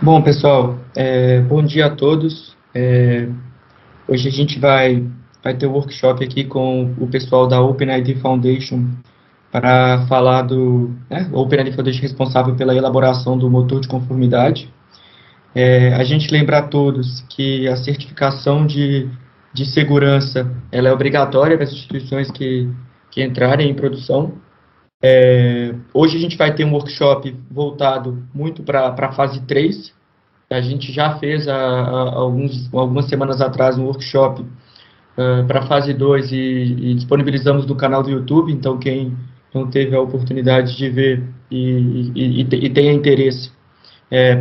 Bom, pessoal, bom dia a todos. Hoje a gente vai ter um workshop aqui com o pessoal da OpenID Foundation para falar o OpenID Foundation responsável pela elaboração do motor de conformidade. A gente lembra a todos que a certificação de segurança ela é obrigatória para as instituições que entrarem em produção. Hoje a gente vai ter um workshop voltado muito para a fase 3. A gente já fez algumas semanas atrás um workshop para a fase 2 e disponibilizamos no canal do YouTube, então quem não teve a oportunidade de ver e tenha interesse,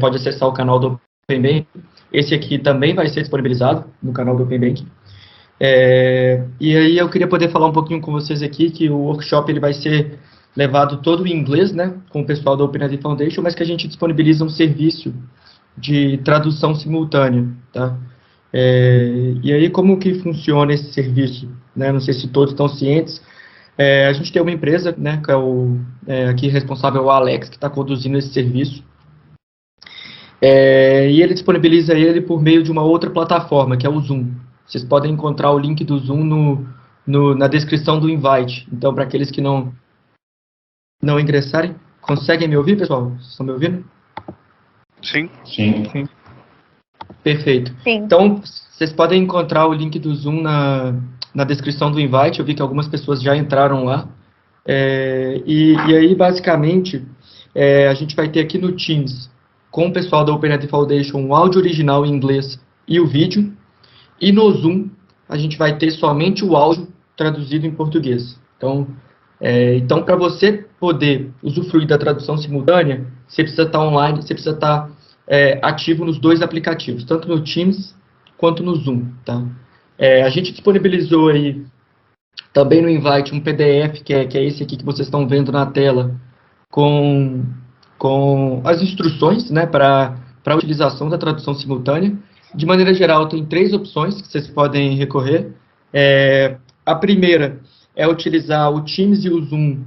pode acessar o canal do OpenBank. Esse aqui também vai ser disponibilizado no canal do OpenBank. E aí eu queria poder falar um pouquinho com vocês aqui, que o workshop ele vai ser levado todo em inglês, né, com o pessoal da OpenID Foundation, mas que a gente disponibiliza um serviço de tradução simultânea, tá? E aí, como que funciona esse serviço? Né? Não sei se todos estão cientes. A gente tem uma empresa, né, que aqui responsável é o Alex, que está conduzindo esse serviço. E ele disponibiliza ele por meio de uma outra plataforma, que é o Zoom. Vocês podem encontrar o link do Zoom na descrição do invite. Então, para aqueles que não ingressarem, conseguem me ouvir, pessoal? Vocês estão me ouvindo? Sim. Sim. Perfeito. Sim. Então, vocês podem encontrar o link do Zoom na descrição do invite. Eu vi que algumas pessoas já entraram lá. E aí, basicamente, a gente vai ter aqui no Teams, com o pessoal da OpenID Foundation, o áudio original em inglês e o vídeo. E no Zoom, a gente vai ter somente o áudio traduzido em português. Então, para você poder usufruir da tradução simultânea, você precisa estar online, você precisa estar ativo nos dois aplicativos, tanto no Teams quanto no Zoom. Tá? A gente disponibilizou aí também no Invite um PDF, que é esse aqui que vocês estão vendo na tela, com as instruções, né, para a utilização da tradução simultânea. De maneira geral, tem 3 opções que vocês podem recorrer. A primeira é utilizar o Teams e o Zoom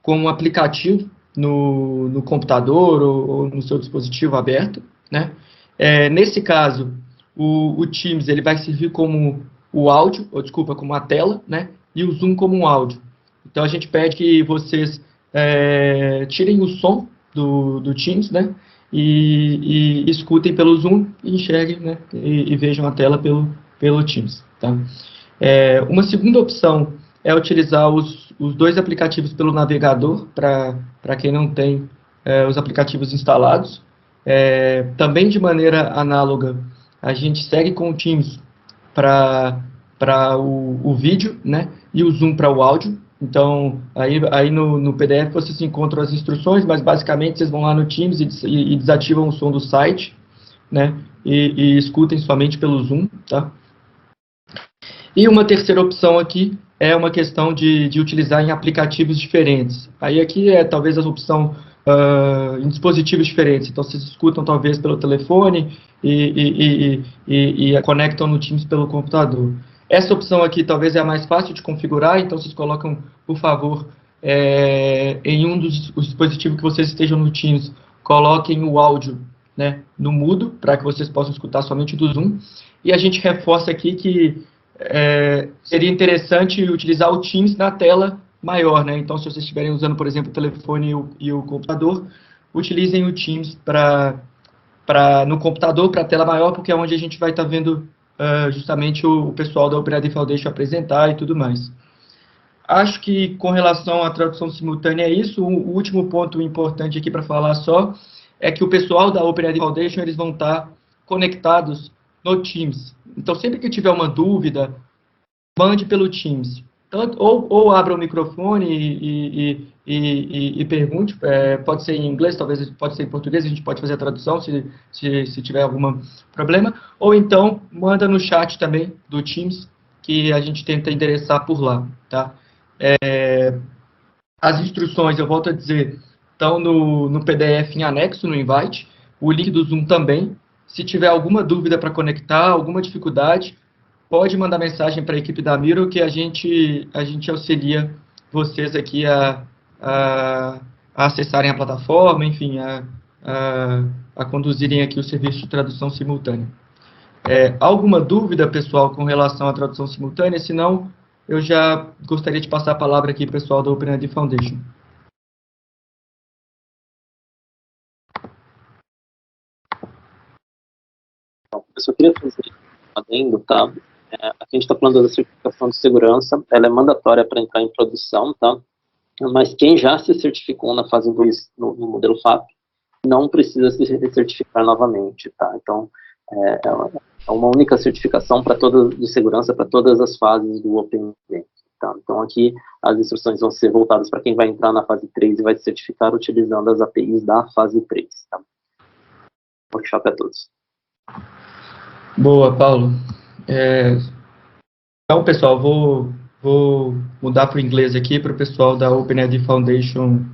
como um aplicativo no computador ou no seu dispositivo aberto, né? Nesse caso, o Teams ele vai servir como o áudio, como a tela, né? E o Zoom como um áudio. Então, a gente pede que vocês tirem o som do Teams, né? E escutem pelo Zoom e enxerguem, né? E vejam a tela pelo Teams, tá? Uma segunda opção é utilizar os 2 aplicativos pelo navegador, para quem não tem os aplicativos instalados. Também de maneira análoga, a gente segue com o Teams para o vídeo, né, e o Zoom para o áudio. Então, aí no PDF vocês encontram as instruções, mas basicamente vocês vão lá no Teams e desativam o som do site, né, e escutem somente pelo Zoom, tá? E uma terceira opção aqui é uma questão de utilizar em aplicativos diferentes. Aí aqui talvez a opção em dispositivos diferentes. Então, vocês escutam talvez pelo telefone e conectam no Teams pelo computador. Essa opção aqui talvez é a mais fácil de configurar, então vocês colocam, por favor, em um dos dispositivos que vocês estejam no Teams, coloquem o áudio, né, no mudo, para que vocês possam escutar somente do Zoom. E a gente reforça aqui que seria interessante utilizar o Teams na tela maior, né? Então, se vocês estiverem usando, por exemplo, o telefone e o computador, utilizem o Teams no computador, para a tela maior, porque é onde a gente vai estar vendo justamente o pessoal da OpenID Foundation apresentar e tudo mais. Acho que com relação à tradução simultânea é isso. O último ponto importante aqui para falar só é que o pessoal da OpenID Foundation eles vão estar conectados no Teams. Então, sempre que tiver uma dúvida, mande pelo Teams. Então, ou abra o microfone e pergunte. Pode ser em inglês, talvez pode ser em português, a gente pode fazer a tradução se tiver algum problema. Ou então, manda no chat também do Teams, que a gente tenta endereçar por lá. Tá? As instruções, eu volto a dizer, estão no PDF em anexo no invite. O link do Zoom também. Se tiver alguma dúvida para conectar, alguma dificuldade, pode mandar mensagem para a equipe da Miro, que a gente auxilia vocês aqui a acessarem a plataforma, enfim, a conduzirem aqui o serviço de tradução simultânea. Alguma dúvida, pessoal, com relação à tradução simultânea? Se não, eu já gostaria de passar a palavra aqui, pessoal, da OpenID Foundation. Eu só queria fazer um adendo, tá? Aqui a gente está falando da certificação de segurança, ela é mandatória para entrar em produção, tá? Mas quem já se certificou na fase 2 no modelo FAP, não precisa se certificar novamente, tá? Então, é uma única certificação de segurança para todas as fases do OpenID, tá? Então, aqui as instruções vão ser voltadas para quem vai entrar na fase 3 e vai se certificar utilizando as APIs da fase 3, tá? Workshop a todos. Boa, Paulo. Então, pessoal, vou mudar para o inglês aqui para o pessoal da OpenID Foundation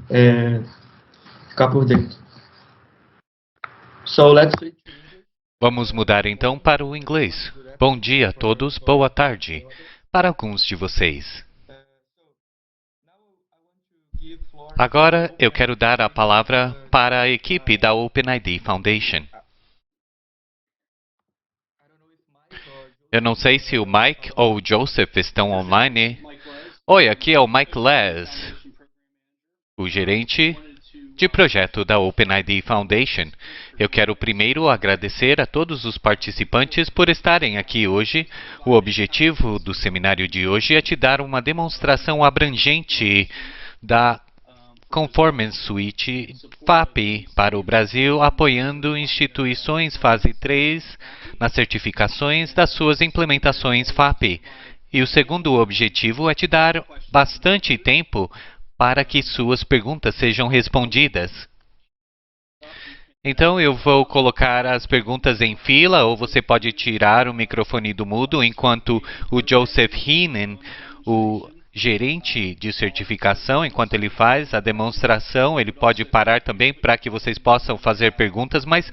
ficar por dentro. So, let's switch. Vamos mudar então para o inglês. Bom dia a todos, boa tarde, para alguns de vocês. Agora eu quero dar a palavra para a equipe da OpenID Foundation. Eu não sei se o Mike ou o Joseph estão online. Oi, aqui é o Mike Les, o gerente de projeto da OpenID Foundation. Eu quero primeiro agradecer a todos os participantes por estarem aqui hoje. O objetivo do seminário de hoje é te dar uma demonstração abrangente da Conformance Suite FAP para o Brasil, apoiando instituições fase 3 nas certificações das suas implementações FAP. E o segundo objetivo é te dar bastante tempo para que suas perguntas sejam respondidas. Então, eu vou colocar as perguntas em fila, ou você pode tirar o microfone do mudo, enquanto o Joseph Heenan, o gerente de certificação, enquanto ele faz a demonstração, ele pode parar também para que vocês possam fazer perguntas, mas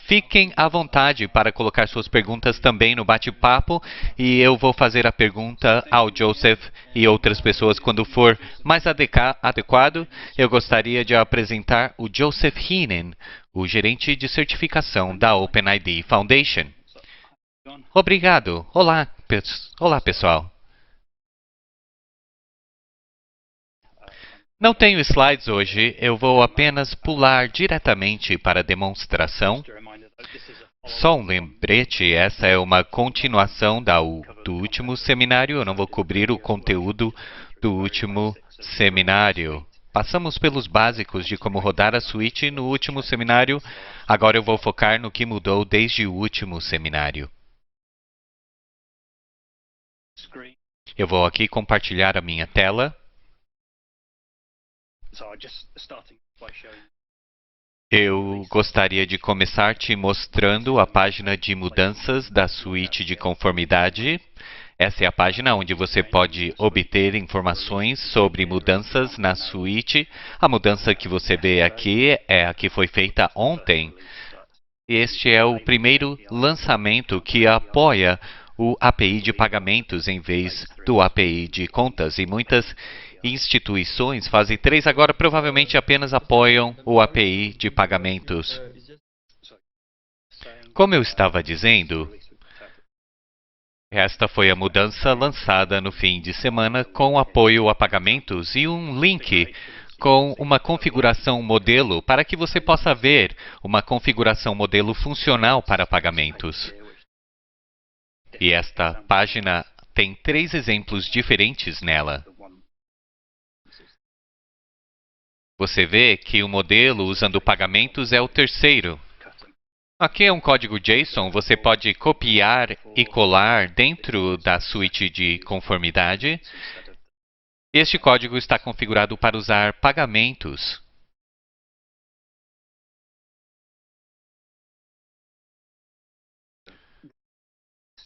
fiquem à vontade para colocar suas perguntas também no bate-papo, e eu vou fazer a pergunta ao Joseph e outras pessoas quando for mais adequado. Eu gostaria de apresentar o Joseph Heenan, o gerente de certificação da OpenID Foundation. Obrigado. Olá, pessoal. Não tenho slides hoje, eu vou apenas pular diretamente para a demonstração. Só um lembrete, essa é uma continuação do último seminário, eu não vou cobrir o conteúdo do último seminário. Passamos pelos básicos de como rodar a suíte no último seminário, agora eu vou focar no que mudou desde o último seminário. Eu vou aqui compartilhar a minha tela. Eu gostaria de começar te mostrando a página de mudanças da suíte de conformidade. Essa é a página onde você pode obter informações sobre mudanças na suíte. A mudança que você vê aqui é a que foi feita ontem. Este é o primeiro lançamento que apoia o API de pagamentos em vez do API de contas, e muitas instituições fase 3 agora provavelmente apenas apoiam o API de pagamentos. Como eu estava dizendo, esta foi a mudança lançada no fim de semana com apoio a pagamentos e um link com uma configuração modelo para que você possa ver uma configuração modelo funcional para pagamentos. E esta página tem 3 exemplos diferentes nela. Você vê que o modelo usando pagamentos é o terceiro. Aqui é um código JSON, você pode copiar e colar dentro da suíte de conformidade. Este código está configurado para usar pagamentos.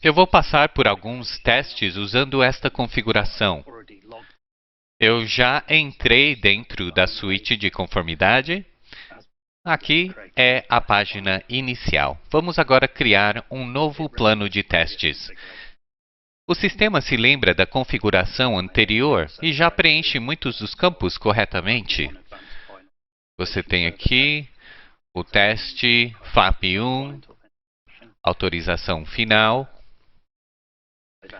Eu vou passar por alguns testes usando esta configuração. Eu já entrei dentro da suíte de conformidade. Aqui é a página inicial. Vamos agora criar um novo plano de testes. O sistema se lembra da configuração anterior e já preenche muitos dos campos corretamente. Você tem aqui o teste FAP1, autorização final.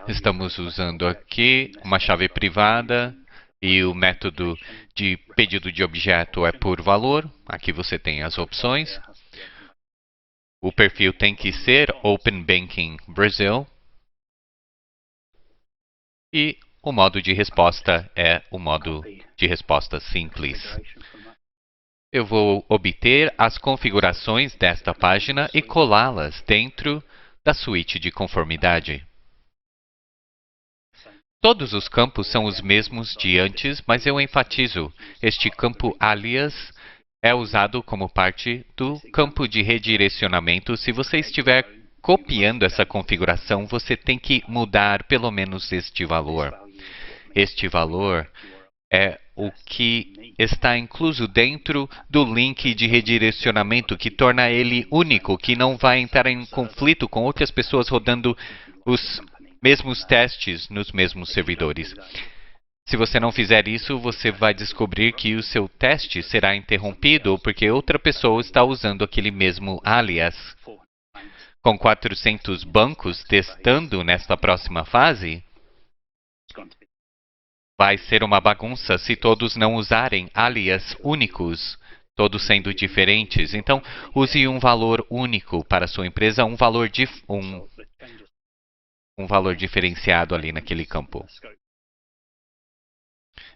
Estamos usando aqui uma chave privada e o método de pedido de objeto é por valor. Aqui você tem as opções. O perfil tem que ser Open Banking Brazil. E o modo de resposta é o modo de resposta simples. Eu vou obter as configurações desta página e colá-las dentro da suíte de conformidade. Todos os campos são os mesmos de antes, mas eu enfatizo, este campo alias é usado como parte do campo de redirecionamento. Se você estiver copiando essa configuração, você tem que mudar pelo menos este valor. Este valor é o que está incluso dentro do link de redirecionamento, que torna ele único, que não vai entrar em conflito com outras pessoas rodando os mesmos testes nos mesmos servidores. Se você não fizer isso, você vai descobrir que o seu teste será interrompido porque outra pessoa está usando aquele mesmo alias. Com 400 bancos testando nesta próxima fase, vai ser uma bagunça se todos não usarem alias únicos, todos sendo diferentes. Então, use um valor único para a sua empresa, um valor diferenciado ali naquele campo.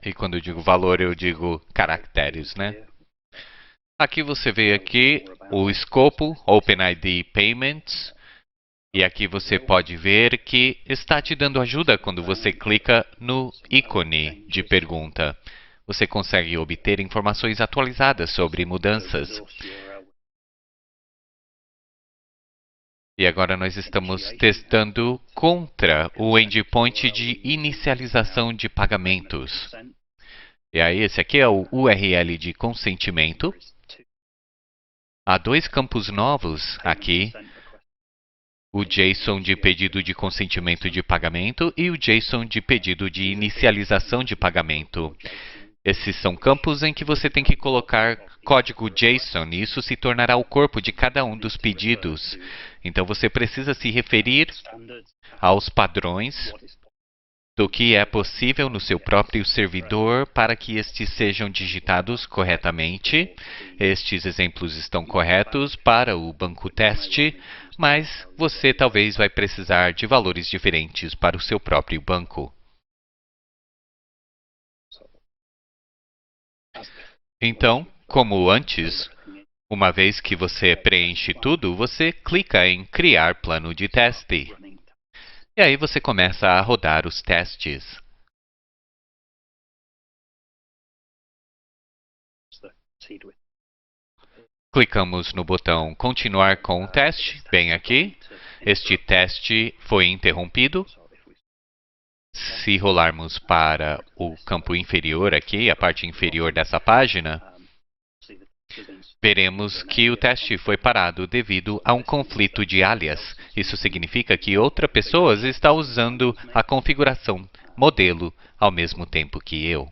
E quando eu digo valor, eu digo caracteres, né? Aqui você vê aqui o escopo, OpenID Payments. E aqui você pode ver que está te dando ajuda quando você clica no ícone de pergunta. Você consegue obter informações atualizadas sobre mudanças. E agora nós estamos testando contra o endpoint de inicialização de pagamentos. E aí, esse aqui é o URL de consentimento. Há dois campos novos aqui. O JSON de pedido de consentimento de pagamento e o JSON de pedido de inicialização de pagamento. Esses são campos em que você tem que colocar código JSON e isso se tornará o corpo de cada um dos pedidos. Então você precisa se referir aos padrões do que é possível no seu próprio servidor para que estes sejam digitados corretamente. Estes exemplos estão corretos para o banco teste, mas você talvez vai precisar de valores diferentes para o seu próprio banco. Então, como antes, uma vez que você preenche tudo, você clica em Criar plano de teste. E aí você começa a rodar os testes. Clicamos no botão Continuar com o teste, bem aqui. Este teste foi interrompido. Se rolarmos para o campo inferior aqui, a parte inferior dessa página, veremos que o teste foi parado devido a um conflito de alias. Isso significa que outra pessoa está usando a configuração modelo ao mesmo tempo que eu.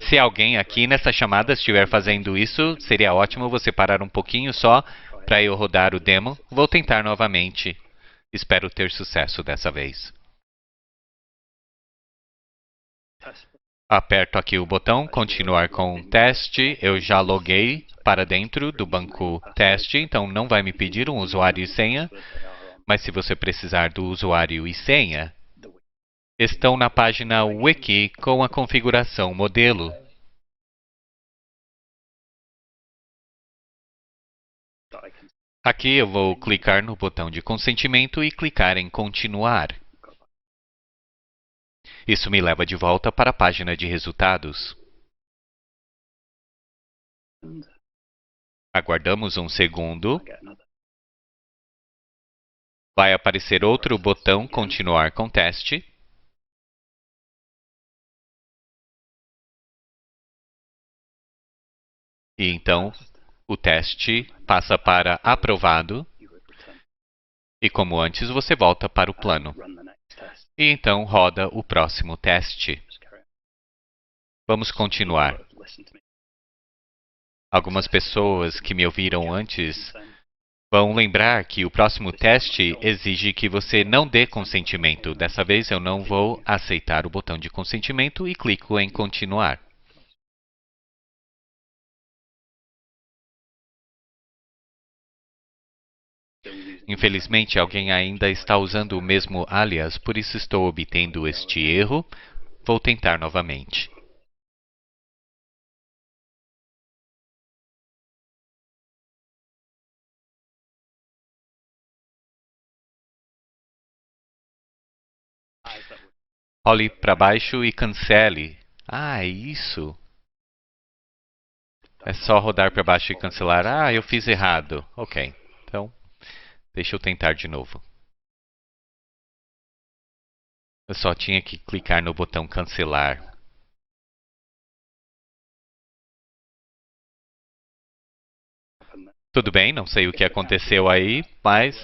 Se alguém aqui nessa chamada estiver fazendo isso, seria ótimo você parar um pouquinho só para eu rodar o demo. Vou tentar novamente. Espero ter sucesso dessa vez. Aperto aqui o botão Continuar com o teste. Eu já loguei para dentro do banco teste, então não vai me pedir um usuário e senha. Mas se você precisar do usuário e senha, estão na página Wiki com a configuração modelo. Aqui eu vou clicar no botão de consentimento e clicar em Continuar. Isso me leva de volta para a página de resultados. Aguardamos um segundo. Vai aparecer outro botão Continuar com teste. E então, o teste passa para aprovado. E como antes, você volta para o plano. E então roda o próximo teste. Vamos continuar. Algumas pessoas que me ouviram antes vão lembrar que o próximo teste exige que você não dê consentimento. Dessa vez eu não vou aceitar o botão de consentimento e clico em continuar. Infelizmente, alguém ainda está usando o mesmo alias, por isso estou obtendo este erro. Vou tentar novamente. Role para baixo e cancele. Ah, é isso. É só rodar para baixo e cancelar. Ah, eu fiz errado. Ok, então deixa eu tentar de novo. Eu só tinha que clicar no botão cancelar. Tudo bem, não sei o que aconteceu aí, mas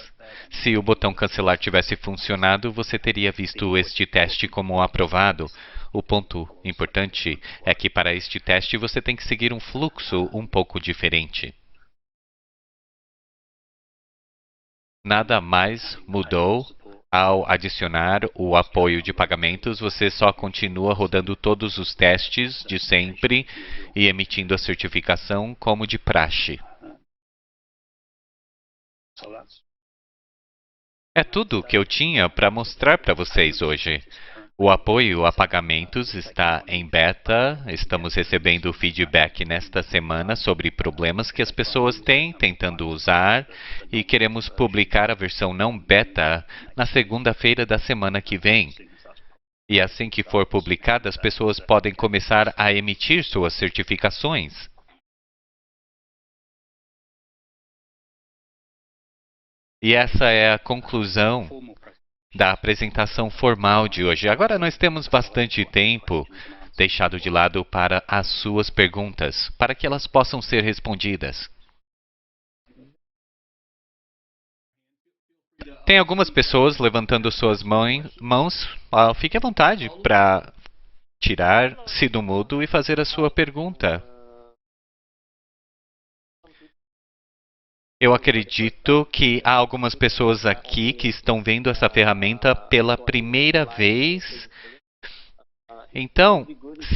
se o botão cancelar tivesse funcionado, você teria visto este teste como aprovado. O ponto importante é que para este teste você tem que seguir um fluxo um pouco diferente. Nada mais mudou ao adicionar o apoio de pagamentos, você só continua rodando todos os testes de sempre e emitindo a certificação como de praxe. É tudo que eu tinha para mostrar para vocês hoje. O apoio a pagamentos está em beta. Estamos recebendo feedback nesta semana sobre problemas que as pessoas têm tentando usar e queremos publicar a versão não beta na segunda-feira da semana que vem. E assim que for publicada, as pessoas podem começar a emitir suas certificações. E essa é a conclusão da apresentação formal de hoje. Agora nós temos bastante tempo deixado de lado para as suas perguntas, para que elas possam ser respondidas. Tem algumas pessoas levantando suas mãos. Fique à vontade para tirar-se do mudo e fazer a sua pergunta. Eu acredito que há algumas pessoas aqui que estão vendo essa ferramenta pela primeira vez. Então,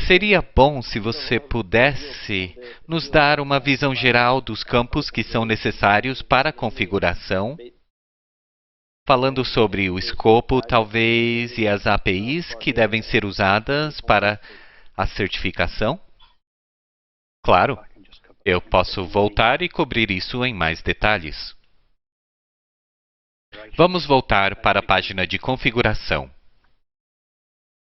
seria bom se você pudesse nos dar uma visão geral dos campos que são necessários para a configuração, falando sobre o escopo, talvez, e as APIs que devem ser usadas para a certificação. Claro. Eu posso voltar e cobrir isso em mais detalhes. Vamos voltar para a página de configuração.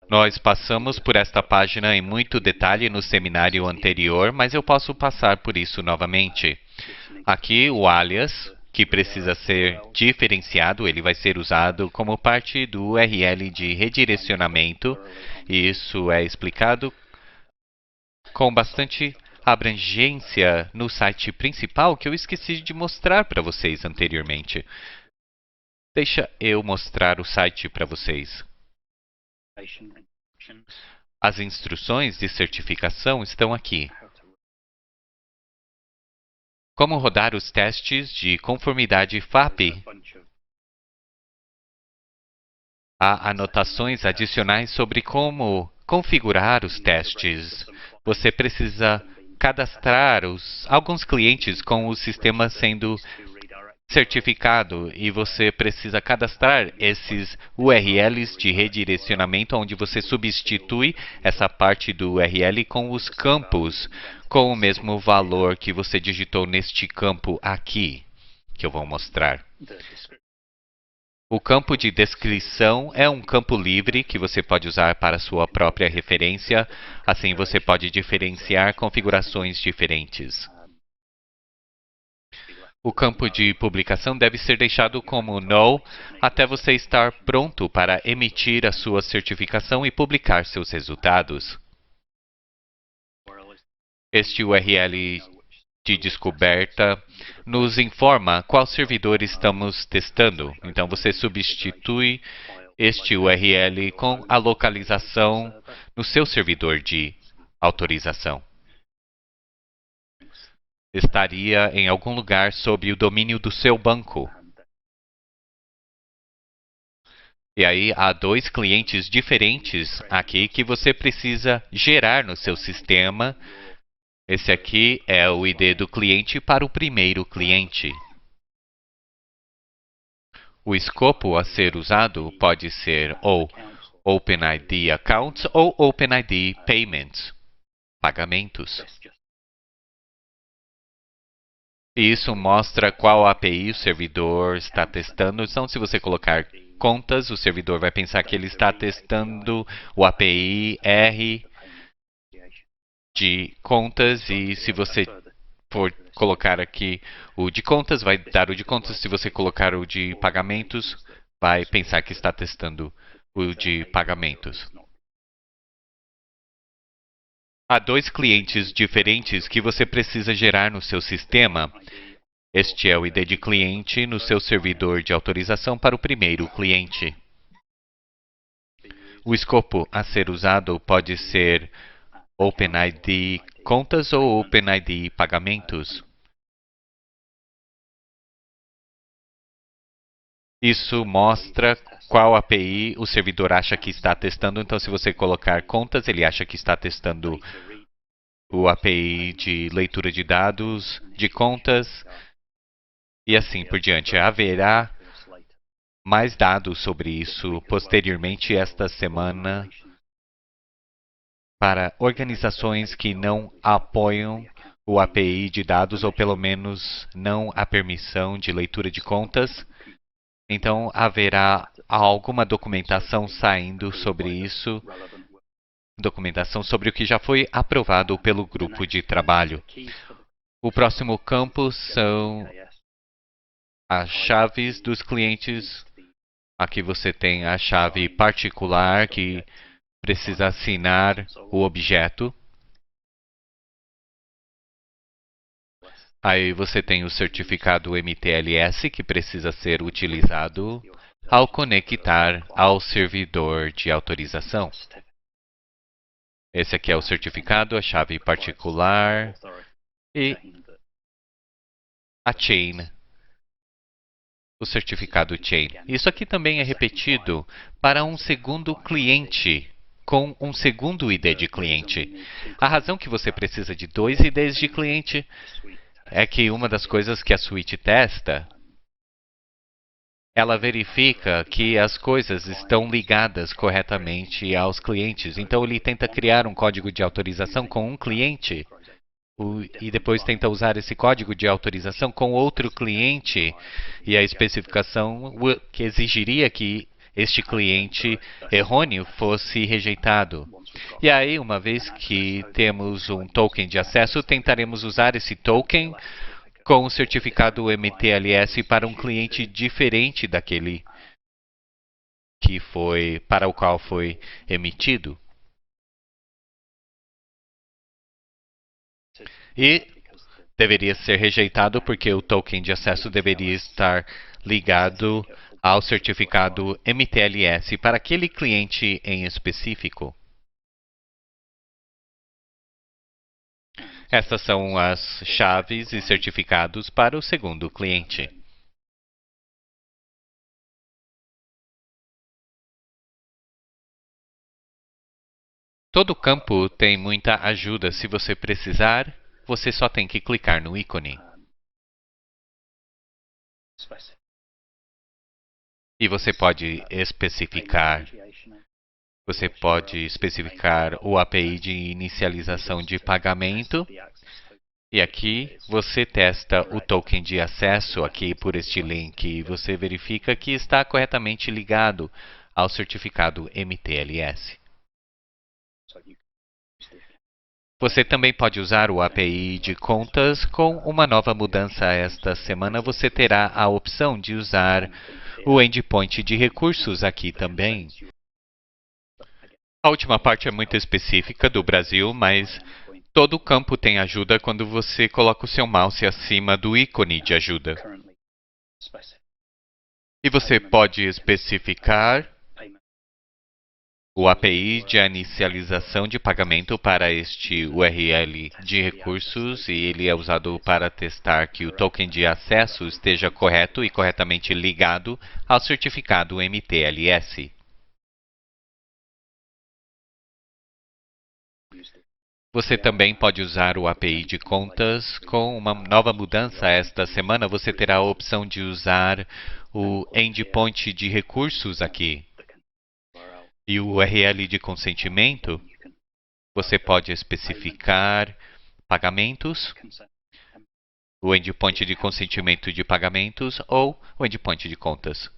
Nós passamos por esta página em muito detalhe no seminário anterior, mas eu posso passar por isso novamente. Aqui o alias, que precisa ser diferenciado, ele vai ser usado como parte do URL de redirecionamento, e isso é explicado com bastante abrangência no site principal que eu esqueci de mostrar para vocês anteriormente. Deixa eu mostrar o site para vocês. As instruções de certificação estão aqui. Como rodar os testes de conformidade FAP. Há anotações adicionais sobre como configurar os testes. Você precisa cadastrar alguns clientes com o sistema sendo certificado e você precisa cadastrar esses URLs de redirecionamento onde você substitui essa parte do URL com os campos com o mesmo valor que você digitou neste campo aqui, que eu vou mostrar. O campo de descrição é um campo livre que você pode usar para sua própria referência. Assim, você pode diferenciar configurações diferentes. O campo de publicação deve ser deixado como null até você estar pronto para emitir a sua certificação e publicar seus resultados. Este URL de descoberta nos informa qual servidor estamos testando. Então, você substitui este URL com a localização no seu servidor de autorização. estaria em algum lugar sob o domínio do seu banco. E aí há dois clientes diferentes aqui que você precisa gerar no seu sistema. Esse aqui é o ID do cliente para o primeiro cliente. O escopo a ser usado pode ser ou OpenID Accounts ou OpenID Payments, pagamentos. E isso mostra qual API o servidor está testando. Então, se você colocar contas, o servidor vai pensar que ele está testando o API R de contas. E se você for colocar aqui o de contas, vai dar o de contas. Se você colocar o de pagamentos, vai pensar que está testando o de pagamentos. Há dois clientes diferentes que você precisa gerar no seu sistema. Este é o ID de cliente no seu servidor de autorização para o primeiro cliente. O escopo a ser usado pode ser OpenID Contas ou OpenID Pagamentos. Isso mostra qual API o servidor acha que está testando. Então, se você colocar contas, ele acha que está testando o API de leitura de dados, de contas, e assim por diante. Haverá mais dados sobre isso posteriormente esta semana para organizações que não apoiam o API de dados ou pelo menos não a permissão de leitura de contas. Então, haverá alguma documentação saindo sobre isso, documentação sobre o que já foi aprovado pelo grupo de trabalho. O próximo campo são as chaves dos clientes. Aqui você tem a chave particular que precisa assinar o objeto. Aí você tem o certificado MTLS que precisa ser utilizado ao conectar ao servidor de autorização. Esse aqui é o certificado, a chave particular e a chain, o certificado chain. Isso aqui também é repetido para um segundo cliente com um segundo ID de cliente. A razão que você precisa de dois IDs de cliente é que uma das coisas que a suíte testa, ela verifica que as coisas estão ligadas corretamente aos clientes. Então, ele tenta criar um código de autorização com um cliente e depois tenta usar esse código de autorização com outro cliente. E a especificação que exigiria que este cliente errôneo fosse rejeitado. E aí, uma vez que temos um token de acesso, tentaremos usar esse token com o certificado MTLS para um cliente diferente daquele que foi para o qual foi emitido. E deveria ser rejeitado porque o token de acesso deveria estar ligado ao certificado MTLS para aquele cliente em específico. Essas são as chaves e certificados para o segundo cliente. Todo campo tem muita ajuda. Se você precisar, você só tem que clicar no ícone. E você pode especificar o API de inicialização de pagamento. E aqui você testa o token de acesso aqui por este link e você verifica que está corretamente ligado ao certificado MTLS. Você também pode usar o API de contas. Com uma nova mudança esta semana, você terá a opção de usar o endpoint de recursos aqui também. A última parte é muito específica do Brasil, mas todo o campo tem ajuda quando você coloca o seu mouse acima do ícone de ajuda. E você pode especificar o API de inicialização de pagamento para este URL de recursos e ele é usado para testar que o token de acesso esteja correto e corretamente ligado ao certificado MTLS. Você também pode usar o API de contas. Com uma nova mudança esta semana, você terá a opção de usar o endpoint de recursos aqui. E o URL de consentimento, você pode especificar pagamentos, o endpoint de consentimento de pagamentos ou o endpoint de contas.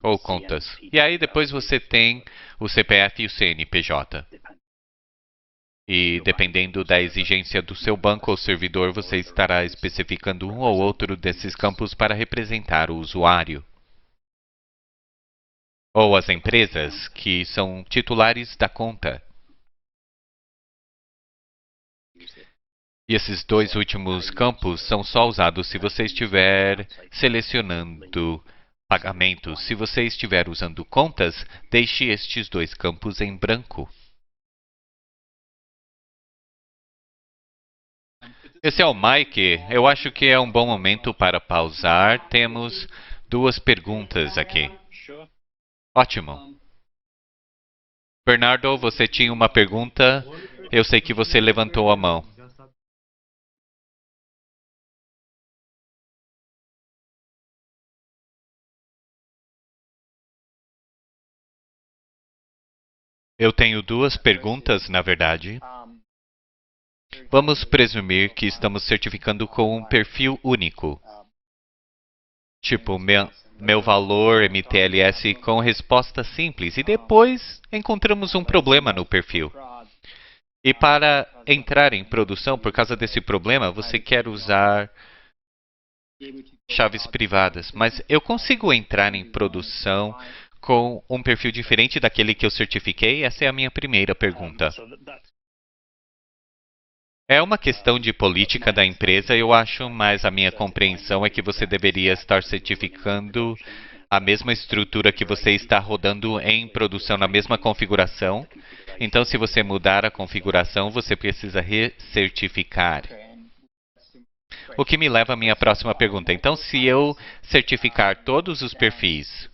Ou contas. E aí depois você tem o CPF e o CNPJ. E dependendo da exigência do seu banco ou servidor, você estará especificando um ou outro desses campos para representar o usuário. Ou as empresas que são titulares da conta. E esses dois últimos campos são só usados se você estiver selecionando pagamentos. Se você estiver usando contas, deixe estes dois campos em branco. Esse é o Mike. Eu acho que é um bom momento para pausar. Temos duas perguntas aqui. Ótimo. Bernardo, você tinha uma pergunta? Eu sei que você levantou a mão. Eu tenho duas perguntas, na verdade. Vamos presumir que estamos certificando com um perfil único. Tipo, meu valor MTLS com resposta simples. E depois encontramos um problema no perfil. E para entrar em produção, por causa desse problema, você quer usar chaves privadas. Mas eu consigo entrar em produção com um perfil diferente daquele que eu certifiquei? Essa é a minha primeira pergunta. É uma questão de política da empresa, eu acho, mas a minha compreensão é que você deveria estar certificando a mesma estrutura que você está rodando em produção na mesma configuração. Então, se você mudar a configuração, você precisa recertificar. O que me leva à minha próxima pergunta. Então, se eu certificar todos os perfis,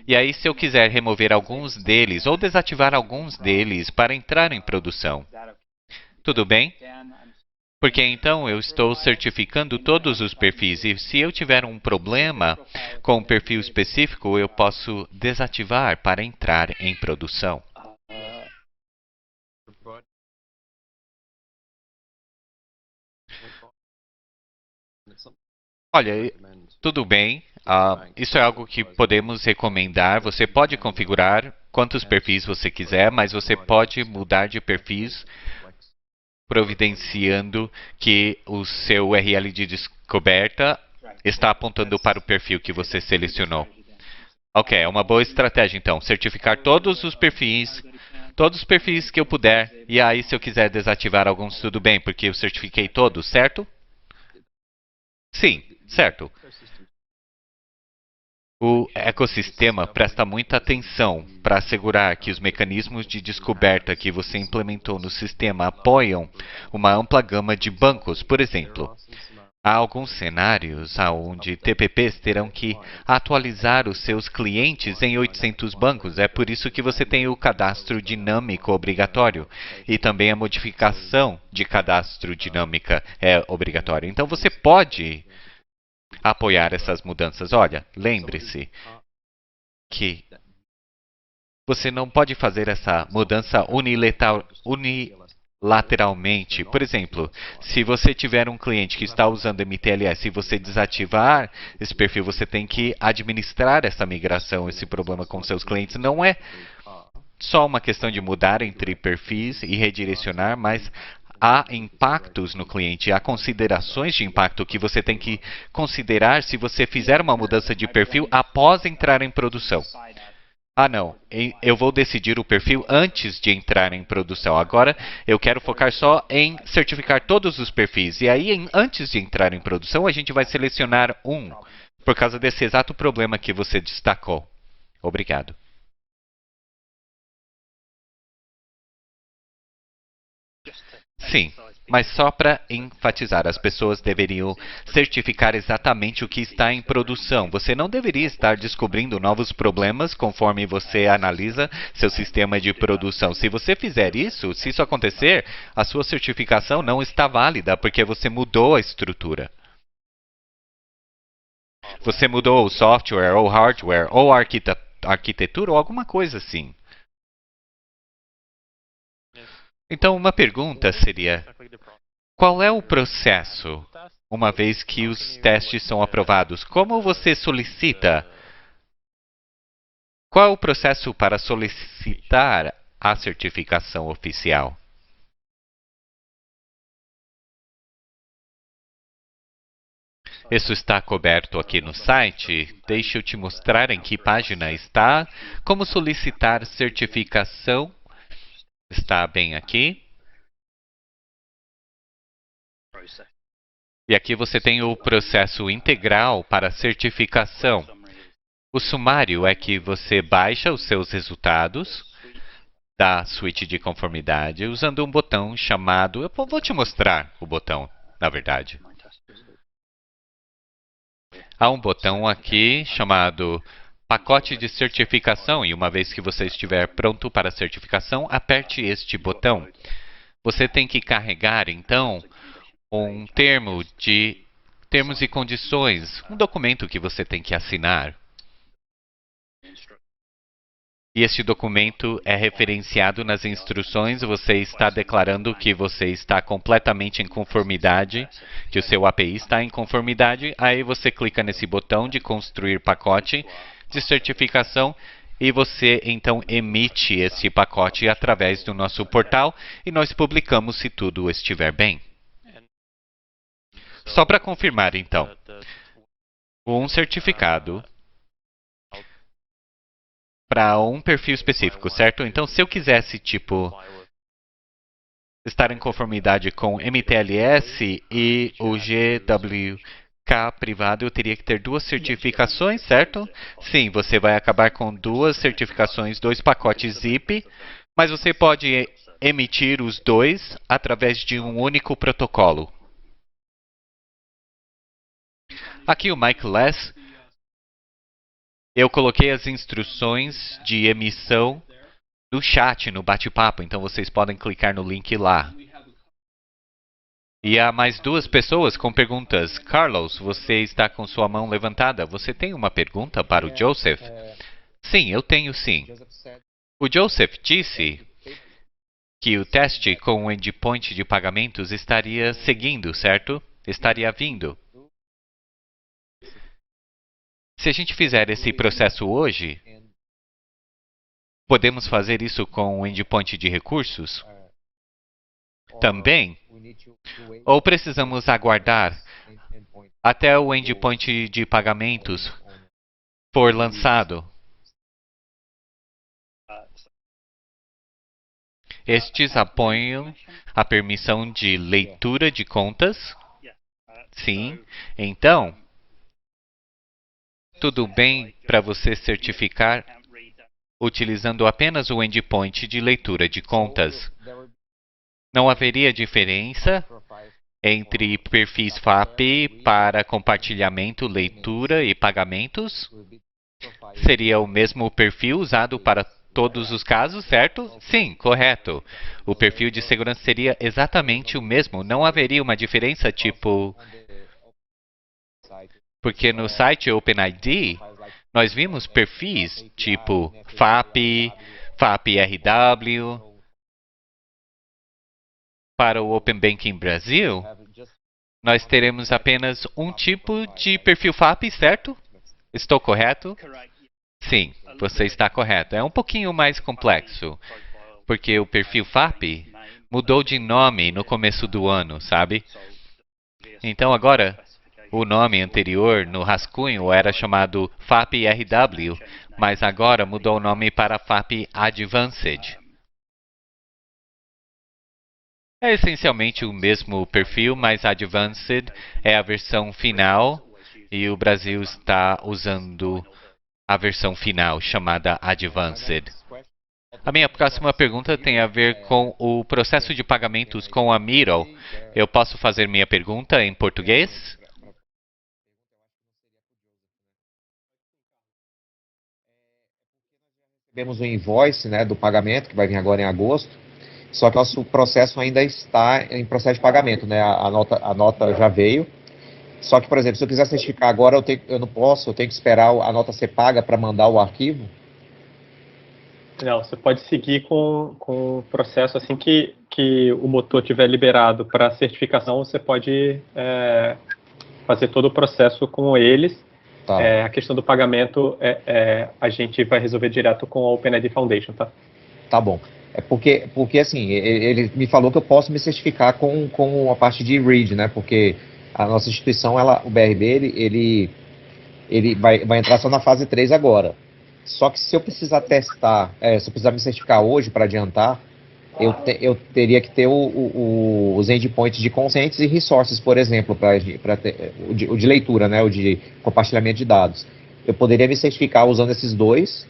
e aí se eu quiser remover alguns deles ou desativar alguns deles para entrar em produção, tudo bem? Porque então eu estou certificando todos os perfis e se eu tiver um problema com um perfil específico, eu posso desativar para entrar em produção. Olha, tudo bem. Isso é algo que podemos recomendar. Você pode configurar quantos perfis você quiser, mas você pode mudar de perfis providenciando que o seu URL de descoberta está apontando para o perfil que você selecionou. Ok, é uma boa estratégia então. Certificar todos os perfis que eu puder. E aí, se eu quiser desativar alguns, tudo bem, porque eu certifiquei todos, certo? Sim, certo. O ecossistema presta muita atenção para assegurar que os mecanismos de descoberta que você implementou no sistema apoiam uma ampla gama de bancos. Por exemplo, há alguns cenários onde TPPs terão que atualizar os seus clientes em 800 bancos. É por isso que você tem o cadastro dinâmico obrigatório e também a modificação de cadastro dinâmica é obrigatória. Então, você pode apoiar essas mudanças. Olha, lembre-se que você não pode fazer essa mudança unilateralmente. Por exemplo, se você tiver um cliente que está usando MTLS e você desativar esse perfil, você tem que administrar essa migração, esse problema com seus clientes. Não é só uma questão de mudar entre perfis e redirecionar, mas há impactos no cliente, há considerações de impacto que você tem que considerar se você fizer uma mudança de perfil após entrar em produção. Ah, não, eu vou decidir o perfil antes de entrar em produção. Agora, eu quero focar só em certificar todos os perfis. E aí, antes de entrar em produção, a gente vai selecionar um, por causa desse exato problema que você destacou. Obrigado. Sim, mas só para enfatizar, as pessoas deveriam certificar exatamente o que está em produção. Você não deveria estar descobrindo novos problemas conforme você analisa seu sistema de produção. Se você fizer isso, se isso acontecer, a sua certificação não está válida porque você mudou a estrutura. Você mudou o software ou hardware ou a arquitetura ou alguma coisa assim. Então, uma pergunta seria: qual é o processo, uma vez que os testes são aprovados? Como você solicita? Qual é o processo para solicitar a certificação oficial? Isso está coberto aqui no site. Deixa eu te mostrar em que página está. Como solicitar certificação. Está bem aqui. E aqui você tem o processo integral para certificação. O sumário é que você baixa os seus resultados da suíte de conformidade usando um botão chamado... Eu vou te mostrar o botão, na verdade. Há um botão aqui chamado pacote de certificação e uma vez que você estiver pronto para a certificação, aperte este botão. Você tem que carregar, então, um termos e condições, um documento que você tem que assinar. E este documento é referenciado nas instruções, você está declarando que você está completamente em conformidade, que o seu API está em conformidade, aí você clica nesse botão de construir pacote de certificação e você então emite esse pacote através do nosso portal e nós publicamos se tudo estiver bem. Só para confirmar então, um certificado para um perfil específico, certo? Então, se eu quisesse, tipo, estar em conformidade com MTLS e o GWK privado, eu teria que ter duas certificações, certo? Sim, você vai acabar com duas certificações, dois pacotes zip, mas você pode emitir os dois através de um único protocolo. Aqui o Mike Less. Eu coloquei as instruções de emissão no chat, no bate-papo, então vocês podem clicar no link lá. E há mais duas pessoas com perguntas. Carlos, você está com sua mão levantada. Você tem uma pergunta para o Joseph? Sim, eu tenho sim. O Joseph disse que o teste com o endpoint de pagamentos estaria seguindo, certo? Estaria vindo. Se a gente fizer esse processo hoje, podemos fazer isso com o endpoint de recursos? Também? Ou precisamos aguardar até o endpoint de pagamentos for lançado? Estes apoiam a permissão de leitura de contas? Sim. Então, tudo bem para você certificar utilizando apenas o endpoint de leitura de contas. Não haveria diferença entre perfis FAP para compartilhamento, leitura e pagamentos? Seria o mesmo perfil usado para todos os casos, certo? Sim, correto. O perfil de segurança seria exatamente o mesmo. Não haveria uma diferença tipo... Porque no site OpenID, nós vimos perfis tipo FAP, FAP-RW. Para o Open Banking Brasil, nós teremos apenas um tipo de perfil FAP, certo? Estou correto? Sim, você está correto. É um pouquinho mais complexo, porque o perfil FAP mudou de nome no começo do ano, sabe? Então agora, o nome anterior no rascunho era chamado FAP-RW, mas agora mudou o nome para FAP Advanced. É essencialmente o mesmo perfil, mas Advanced é a versão final e o Brasil está usando a versão final, chamada Advanced. A minha próxima pergunta tem a ver com o processo de pagamentos com a Middle. Eu posso fazer minha pergunta em português? Temos o invoice, né, do pagamento, que vai vir agora em agosto, só que nosso processo ainda está em processo de pagamento, né, a nota já veio, só que, por exemplo, se eu quiser certificar agora, eu não posso, eu tenho que esperar a nota ser paga para mandar o arquivo? Não, você pode seguir com o processo assim que o motor tiver liberado para certificação, você pode fazer todo o processo com eles. Tá. A questão do pagamento a gente vai resolver direto com a OpenID Foundation, tá? Tá bom. É porque assim, ele me falou que eu posso me certificar com a parte de READ, né? Porque a nossa instituição, o BRB, ele vai entrar só na fase 3 agora. Só que se eu precisar testar, se eu precisar me certificar hoje para adiantar, eu teria que ter os endpoints de consents e resources, por exemplo, para ter o de leitura, né, o de compartilhamento de dados. Eu poderia me certificar usando esses dois,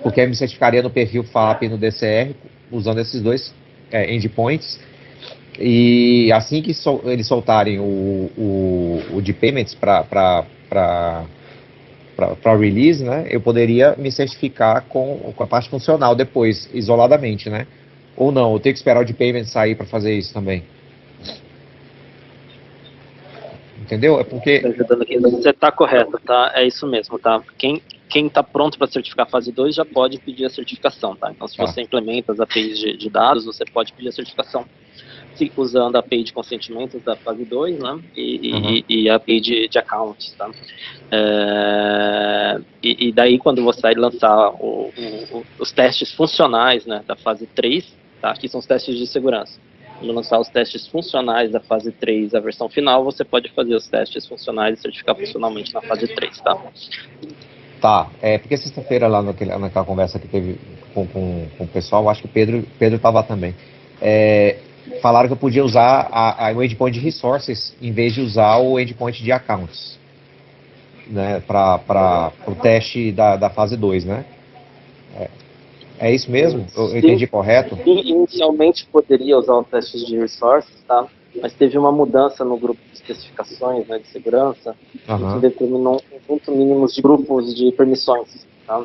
porque eu me certificaria no perfil FAP e no DCR, usando esses dois endpoints. E assim que eles soltarem o de payments para release, né, eu poderia me certificar com a parte funcional depois, isoladamente, né? Ou não, eu tenho que esperar o de payment sair para fazer isso também. Entendeu? É porque... Ajudando aqui. Você está correto, tá? É isso mesmo, tá? Quem está pronto para certificar fase 2 já pode pedir a certificação, tá? Então, se você implementa as APIs de dados, você pode pedir a certificação usando a API de consentimento da fase 2, né? E a API de accounts, tá? E daí, quando você vai lançar os testes funcionais, né, da fase 3, tá? Que são os testes de segurança. Quando lançar os testes funcionais da fase 3, a versão final, você pode fazer os testes funcionais e certificar funcionalmente na fase 3, tá? Tá, porque sexta-feira lá naquela conversa que teve com o pessoal, acho que o Pedro estava também, falaram que eu podia usar o endpoint de resources em vez de usar o endpoint de accounts, né, para o teste da fase 2, né? É isso mesmo? Eu entendi correto? Inicialmente poderia usar os testes de resources, tá? Mas teve uma mudança no grupo de especificações, né, de segurança, que determinou um conjunto mínimo de grupos de permissões, tá?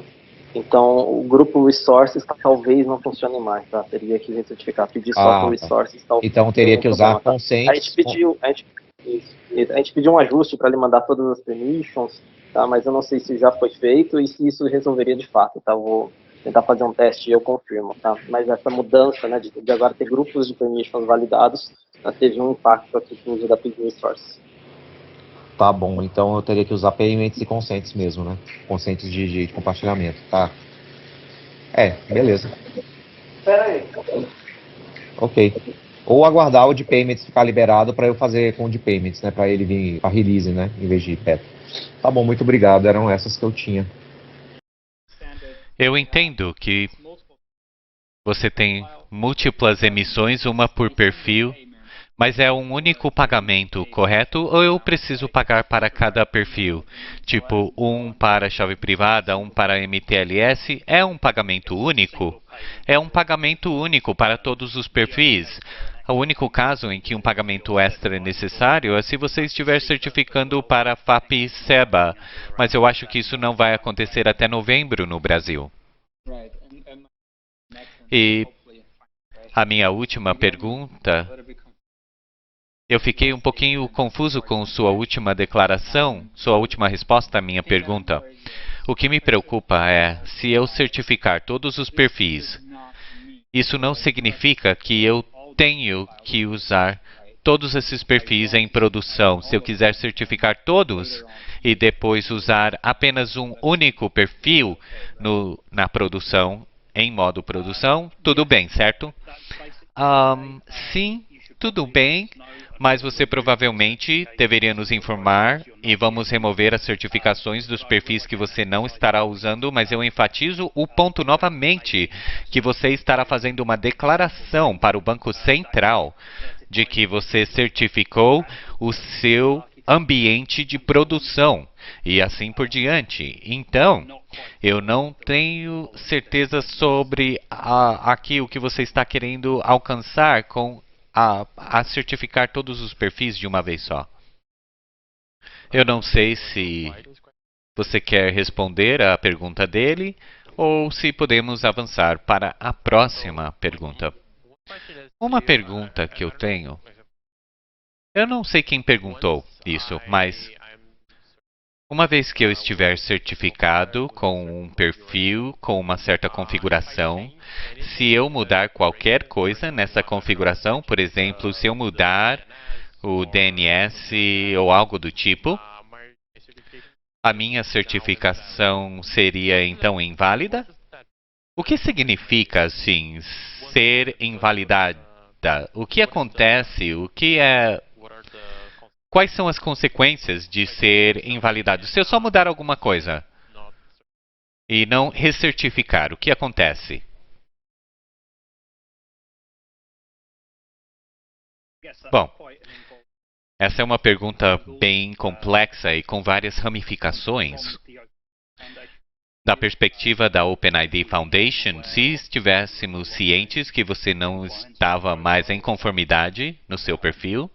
Então, o grupo resources talvez não funcione mais, tá? Teria que recertificar, pedir só por resources. Talvez. Então, teria que usar consent. A gente pediu um ajuste para ele mandar todas as permissions, tá? Mas eu não sei se já foi feito e se isso resolveria de fato, tá? Vou tentar fazer um teste e eu confirmo, tá? Mas essa mudança, né, de agora ter grupos de permissions validados, teve um impacto aqui no uso da API resources. Tá bom, então eu teria que usar payments e consents mesmo, né? Consents de compartilhamento, tá? Beleza. Espera aí. Ok. Ou aguardar o de payments ficar liberado para eu fazer com o de payments, né? Para ele vir para release, né? Em vez de beta. Tá bom, muito obrigado. Eram essas que eu tinha. Eu entendo que você tem múltiplas emissões, uma por perfil, mas é um único pagamento, correto? Ou eu preciso pagar para cada perfil? Tipo, um para chave privada, um para MTLS, é um pagamento único? É um pagamento único para todos os perfis. O único caso em que um pagamento extra é necessário é se você estiver certificando para FAP-SEBA, mas eu acho que isso não vai acontecer até novembro no Brasil. E a minha última pergunta... Eu fiquei um pouquinho confuso com sua última declaração, sua última resposta à minha pergunta. O que me preocupa é, se eu certificar todos os perfis, isso não significa que eu tenho que usar todos esses perfis em produção. Se eu quiser certificar todos e depois usar apenas um único perfil na produção, em modo produção, tudo bem, certo? Sim, tudo bem. Mas você provavelmente deveria nos informar e vamos remover as certificações dos perfis que você não estará usando, mas eu enfatizo o ponto novamente, que você estará fazendo uma declaração para o Banco Central de que você certificou o seu ambiente de produção e assim por diante. Então, eu não tenho certeza sobre aqui o que você está querendo alcançar com a certificar todos os perfis de uma vez só. Eu não sei se você quer responder à pergunta dele ou se podemos avançar para a próxima pergunta. Uma pergunta que eu tenho. Eu não sei quem perguntou isso, mas uma vez que eu estiver certificado com um perfil com uma certa configuração, se eu mudar qualquer coisa nessa configuração, por exemplo, se eu mudar o DNS ou algo do tipo, a minha certificação seria então inválida? O que significa, assim, ser invalidada? O que acontece? Quais são as consequências de ser invalidado? Se eu só mudar alguma coisa e não recertificar, o que acontece? Bom, essa é uma pergunta bem complexa e com várias ramificações. Da perspectiva da OpenID Foundation, se estivéssemos cientes que você não estava mais em conformidade no seu perfil,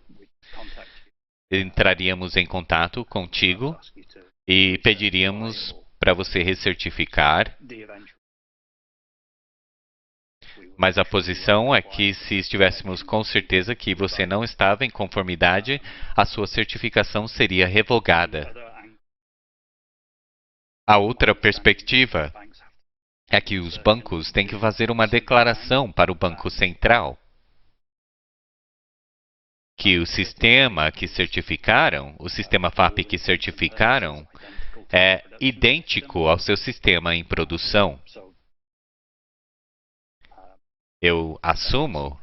entraríamos em contato contigo e pediríamos para você recertificar. Mas a posição é que se estivéssemos com certeza que você não estava em conformidade, a sua certificação seria revogada. A outra perspectiva é que os bancos têm que fazer uma declaração para o Banco Central que o sistema que certificaram, o sistema FAP que certificaram, é idêntico ao seu sistema em produção. Eu assumo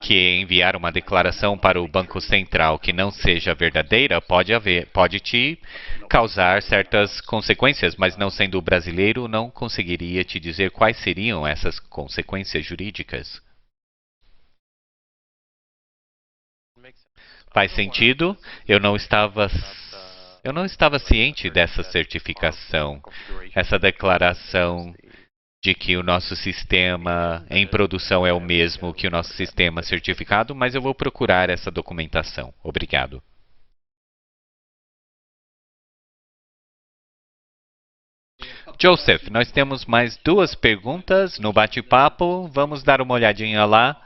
que enviar uma declaração para o Banco Central que não seja verdadeira pode te causar certas consequências, mas não sendo brasileiro, não conseguiria te dizer quais seriam essas consequências jurídicas. Faz sentido? Eu não estava ciente dessa certificação, essa declaração de que o nosso sistema em produção é o mesmo que o nosso sistema certificado, mas eu vou procurar essa documentação. Obrigado. Joseph, nós temos mais 2 perguntas no bate-papo. Vamos dar uma olhadinha lá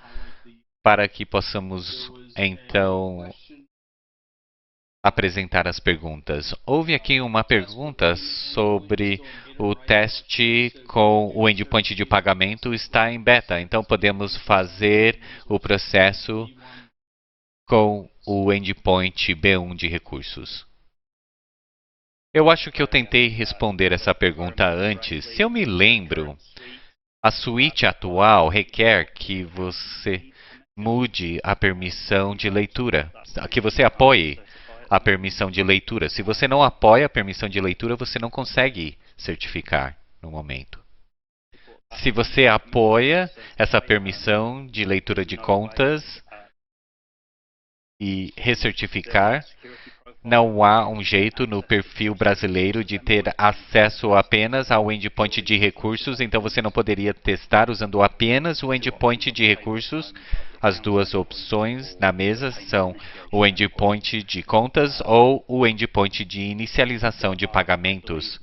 para que possamos, então, apresentar as perguntas. Houve aqui uma pergunta sobre o teste com o endpoint de pagamento está em beta, então podemos fazer o processo com o endpoint B1 de recursos. Eu acho que eu tentei responder essa pergunta antes. Se eu me lembro, a suíte atual requer que você mude a permissão de leitura, que você apoie a permissão de leitura. Se você não apoia a permissão de leitura, você não consegue certificar no momento. Se você apoia essa permissão de leitura de contas e recertificar, não há um jeito no perfil brasileiro de ter acesso apenas ao endpoint de recursos, então você não poderia testar usando apenas o endpoint de recursos. As 2 opções na mesa são o endpoint de contas ou o endpoint de inicialização de pagamentos.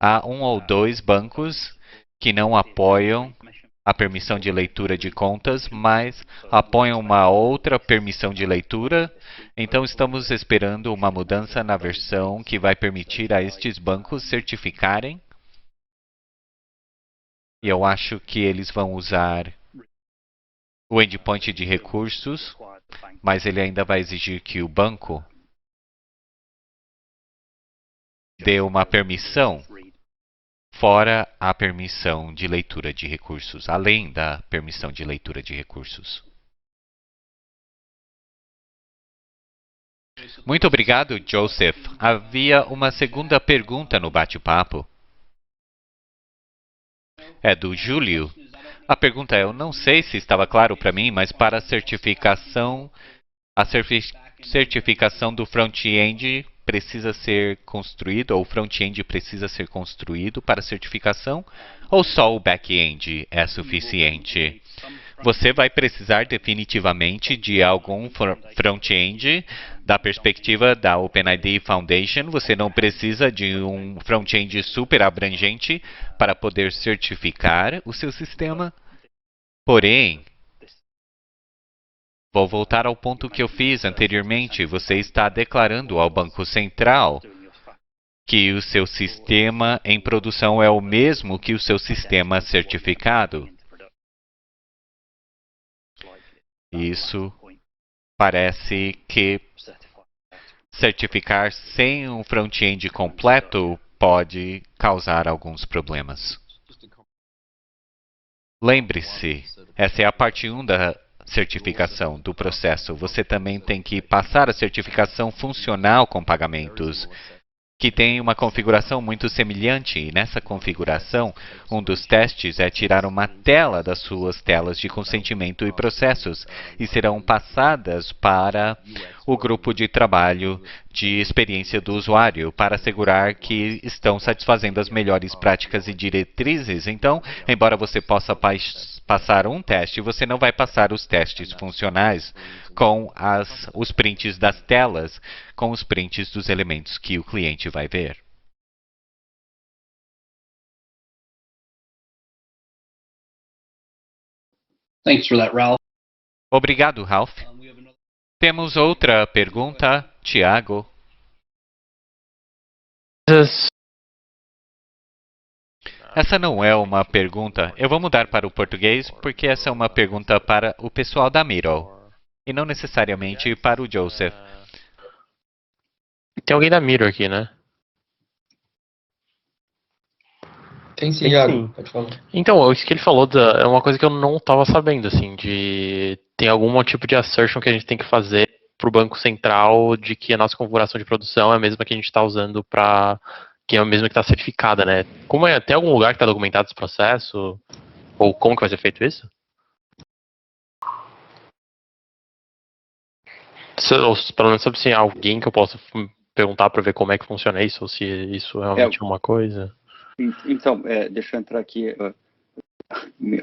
Há 1 ou 2 bancos que não apoiam a permissão de leitura de contas, mas apoiam uma outra permissão de leitura. Então, estamos esperando uma mudança na versão que vai permitir a estes bancos certificarem. E eu acho que eles vão usar o endpoint de recursos, mas ele ainda vai exigir que o banco dê uma permissão fora a permissão de leitura de recursos, além da permissão de leitura de recursos. Muito obrigado, Joseph. Havia uma segunda pergunta no bate-papo. É do Júlio. A pergunta é, eu não sei se estava claro para mim, mas para a certificação certificação do front-end precisa ser construído, ou o front-end precisa ser construído para certificação, ou só o back-end é suficiente? Você vai precisar definitivamente de algum front-end. Da perspectiva da OpenID Foundation, você não precisa de um front-end super abrangente para poder certificar o seu sistema. Porém, vou voltar ao ponto que eu fiz anteriormente. Você está declarando ao Banco Central que o seu sistema em produção é o mesmo que o seu sistema certificado. Isso parece que certificar sem um front-end completo pode causar alguns problemas. Lembre-se, essa é a parte 1 da certificação do processo. Você também tem que passar a certificação funcional com pagamentos, que tem uma configuração muito semelhante, e nessa configuração, um dos testes é tirar uma tela das suas telas de consentimento e processos, e serão passadas para o grupo de trabalho de experiência do usuário, para assegurar que estão satisfazendo as melhores práticas e diretrizes. Então, embora você possa passar um teste, você não vai passar os testes funcionais com os prints das telas, com os prints dos elementos que o cliente vai ver. Thanks for that, Ralph. Obrigado, Ralph. Temos outra pergunta, Tiago. Essa não é uma pergunta. Eu vou mudar para o português porque essa é uma pergunta para o pessoal da Miro e não necessariamente para o Joseph. Tem alguém da Miro aqui, né? Tem sim, Tem Iago. sim. Pode falar. Então, isso que ele falou é uma coisa que eu não estava sabendo, assim, de tem algum tipo de assertion que a gente tem que fazer para o Banco Central de que a nossa configuração de produção é a mesma que a gente está usando que é a mesma que está certificada, né? Tem algum lugar que está documentado esse processo? Ou como que vai ser feito isso? Ou pelo menos sabe se tem alguém que eu possa perguntar para ver como é que funciona isso, ou se isso realmente é uma coisa. Então, deixa eu entrar aqui.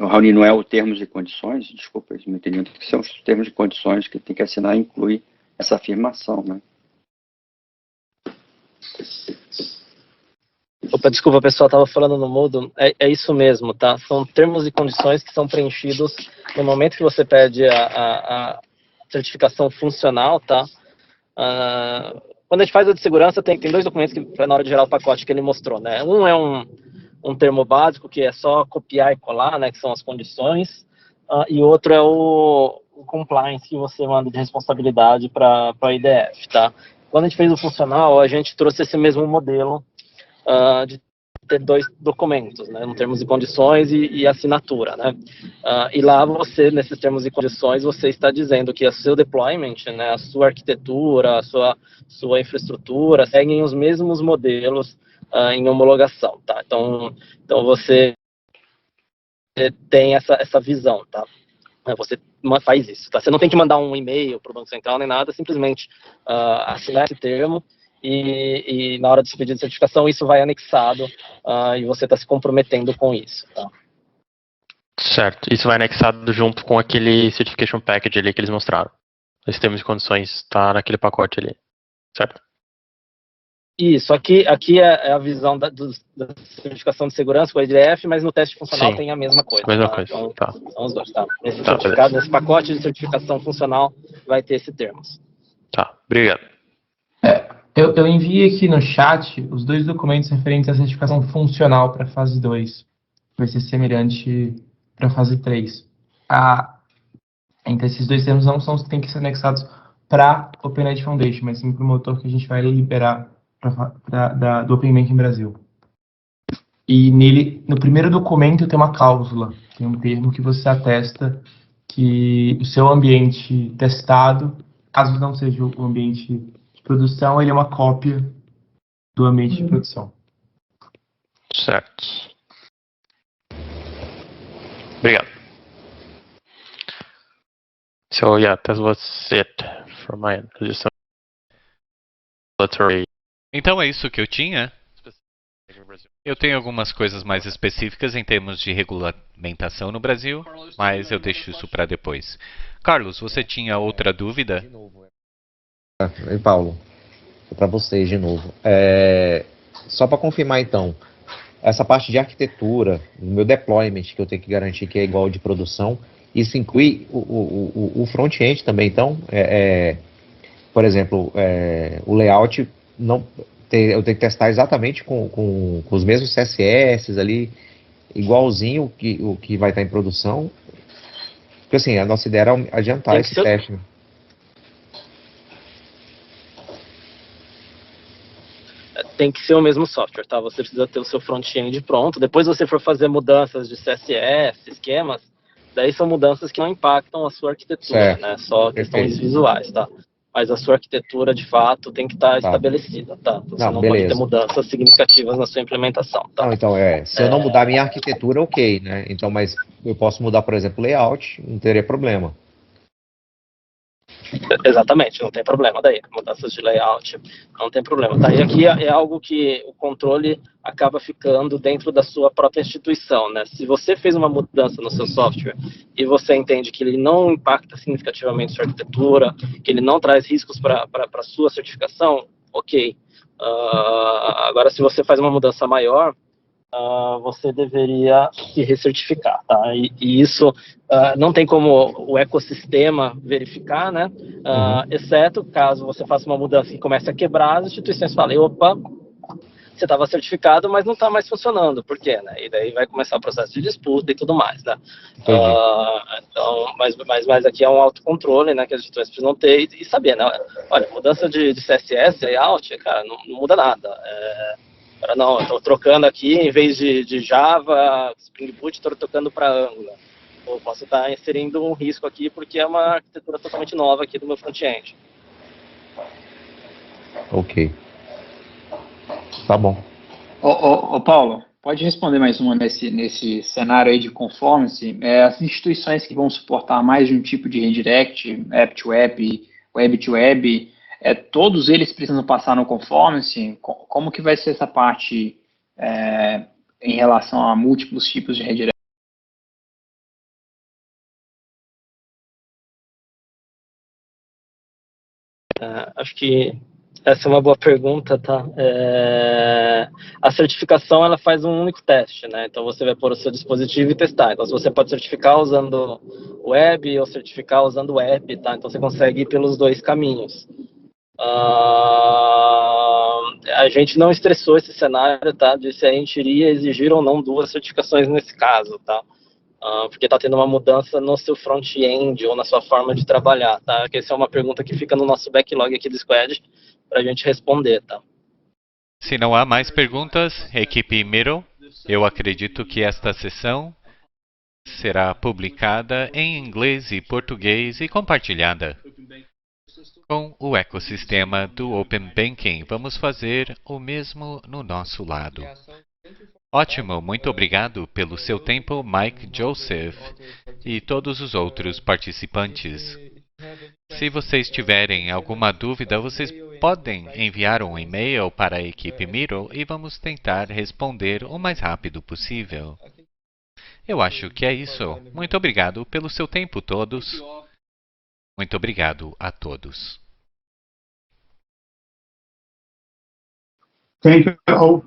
Raoni, não é o termos e condições? Desculpa, eles não entendiam o que são os termos de condições que tem que assinar e inclui essa afirmação, né? Opa, desculpa, pessoal, estava falando no mudo. É isso mesmo, tá? São termos e condições que são preenchidos no momento que você pede a certificação funcional, tá? Quando a gente faz a de segurança, tem dois documentos que, na hora de gerar o pacote, que ele mostrou, né? Um é um termo básico, que é só copiar e colar, né? Que são as condições. E outro é o compliance, que você manda de responsabilidade para a IDF, tá? Quando a gente fez o funcional, a gente trouxe esse mesmo modelo de ter dois documentos, né, termos e condições e assinatura, né, e lá você, nesses termos e condições, você está dizendo que o seu deployment, né, a sua arquitetura, a sua infraestrutura, seguem os mesmos modelos em homologação, tá, então você tem essa visão, tá, você faz isso, tá, você não tem que mandar um e-mail para o Banco Central nem nada, simplesmente assinar esse termo. E na hora de se pedir de certificação, isso vai anexado e você está se comprometendo com isso. Tá? Certo. Isso vai anexado junto com aquele certification package ali que eles mostraram. Os termos e condições está naquele pacote ali. Certo? Isso. Aqui é a visão da certificação de segurança com a IDF, mas no teste funcional tem a mesma coisa. A mesma tá? coisa. Então, tá. São os dois. Tá? Nesse pacote de certificação funcional vai ter esse termos. Tá. Obrigado. Eu enviei aqui no chat os dois documentos referentes à certificação funcional para a fase 2. Vai ser semelhante para a fase 3. Entre esses dois termos não são os que têm que ser anexados para a OpenID Foundation, mas sim para o motor que a gente vai liberar do OpenBanking Brasil. E nele, no primeiro documento tem uma cláusula, tem um termo que você atesta que o seu ambiente testado, caso não seja o ambiente produção, ele é uma cópia do ambiente de produção. Certo. Obrigado. So yeah, that was it from my end. Just some regulatory. Então é isso que eu tinha. Eu tenho algumas coisas mais específicas em termos de regulamentação no Brasil, mas eu deixo isso para depois. Carlos, você tinha outra dúvida? De novo. E Paulo, para vocês de novo. Só para confirmar então, essa parte de arquitetura, o meu deployment que eu tenho que garantir que é igual ao de produção, isso inclui o front-end também, então, por exemplo, o layout não eu tenho que testar exatamente com os mesmos CSS ali, igualzinho o que vai estar em produção. Porque assim, a nossa ideia era adiantar esse teste. Né? Tem que ser o mesmo software, tá? Você precisa ter o seu front-end pronto. Depois você for fazer mudanças de CSS, esquemas, daí são mudanças que não impactam a sua arquitetura, certo. né? Só questões visuais, tá? Mas a sua arquitetura, de fato, tem que estar estabelecida, tá? Você não pode ter mudanças significativas na sua implementação, tá? Não, então, se eu não mudar a minha arquitetura, ok, né? Então, mas eu posso mudar, por exemplo, o layout, não teria problema. Exatamente, não tem problema daí. Mudanças de layout, não tem problema. Tá? E aqui é algo que o controle acaba ficando dentro da sua própria instituição, né? Se você fez uma mudança no seu software e você entende que ele não impacta significativamente sua arquitetura, que ele não traz riscos para a sua certificação, ok. Agora, se você faz uma mudança maior, você deveria se recertificar, tá? E isso não tem como o ecossistema verificar, né? Exceto caso você faça uma mudança que comece a quebrar, as instituições falem, opa, você estava certificado, mas não está mais funcionando, por quê, né? E daí vai começar o processo de disputa e tudo mais, né? Então, mas aqui é um autocontrole, né, que as instituições precisam ter e saber, né? Olha, mudança de CSS, layout, cara, não muda nada. Não, eu estou trocando aqui, em vez de Java, Spring Boot, estou trocando para Angular. Eu posso estar inserindo um risco aqui, porque é uma arquitetura totalmente nova aqui do meu front-end. Ok. Tá bom. Ô Paulo, pode responder mais uma nesse cenário aí de conformance? As instituições que vão suportar mais de um tipo de redirect, app-to-app, web-to-web, todos eles precisam passar no conformance? Como que vai ser essa parte em relação a múltiplos tipos de redirect? Acho que essa é uma boa pergunta, tá? A certificação, ela faz um único teste, né? Então, você vai pôr o seu dispositivo e testar. Então, você pode certificar usando web ou certificar usando app, tá? Então, você consegue ir pelos dois caminhos. A gente não estressou esse cenário, tá? De se a gente iria exigir ou não duas certificações nesse caso, tá? Porque está tendo uma mudança no seu front-end ou na sua forma de trabalhar, tá? Que essa é uma pergunta que fica no nosso backlog aqui do Squad para a gente responder, tá? Se não há mais perguntas, equipe Miro, eu acredito que esta sessão será publicada em inglês e português e compartilhada com o ecossistema do Open Banking. Vamos fazer o mesmo no nosso lado. Ótimo, muito obrigado pelo seu tempo, Mike, Joseph e todos os outros participantes. Se vocês tiverem alguma dúvida, vocês podem enviar um e-mail para a equipe Miro e vamos tentar responder o mais rápido possível. Eu acho que é isso. Muito obrigado pelo seu tempo, todos. Muito obrigado a todos. Thank you all.